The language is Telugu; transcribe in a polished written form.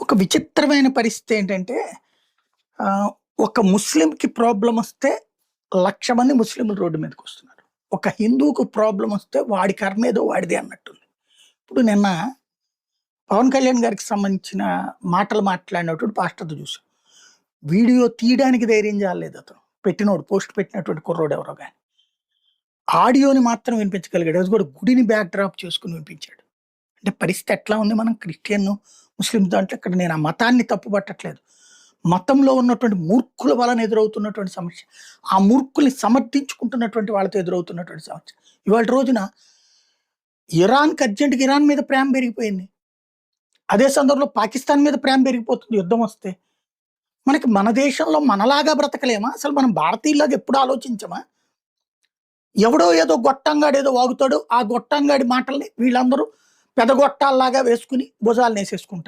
ఒక విచిత్రమైన పరిస్థితి ఏంటంటే ఆహ్, ఒక ముస్లింకి ప్రాబ్లమొస్తే 1,00,000 మంది ముస్లింలు రోడ్డు మీదకొస్తున్నారు. ఒక హిందువుకు ప్రాబ్లమొస్తే వాడి కర్మేదో వాడిదే అన్నట్టుంది. ఇప్పుడు నిన్న పవన్ కళ్యాణ్ గారికి సంబంధించిన మాటలు మాట్లాడినటువంటి పాస్టర్‌ది చూసాం. వీడియో తీయడానికి ధైర్యం చాలలేదతను. పెట్టినోడు పోస్ట్ పెట్టినటువంటి కుర్రోడెవరో గాని. ఆడియోని మాత్రం వినిపించగలిగాడు. అది కూడా గుడిని బ్యాక్ డ్రాప్ చేసుకొని వినిపించాడు. అంటే పరిస్థితి ఎట్లా ఉంది? మనం క్రిస్టియన్, ముస్లిం దాంట్లో ఇక్కడ నేను ఆ మతాన్ని తప్పుపట్టట్లేదు. మతంలో ఉన్నటువంటి మూర్ఖుల వలన ఎదురవుతున్నటువంటి సమస్య. ఆ మూర్ఖుల్ని సమర్థించుకుంటున్నటువంటి వాళ్ళతో ఎదురవుతున్నటువంటి సమస్య. ఇవాళ రోజున ఇరాన్‌కి అర్జెంట్‌గా ఇరాన్ మీద ప్రేమ పెరిగిపోయింది. అదే సందర్భంలో పాకిస్తాన్ మీద ప్రేమ పెరిగిపోతుంది యుద్ధం వస్తే. మనకి మన దేశంలో మనలాగా బ్రతకలేమా? అసలు మనం భారతీయుల్లాగా ఎప్పుడు ఆలోచించమా? ఎవడో ఏదో గొట్టంగాడేదో వాగుతాడు. ఆ గొట్టంగాడి మాటల్ని వీళ్ళందరూ పెదగొట్టాల్లాగా వేసుకొని భుజాలనేసేసుకుంటారు.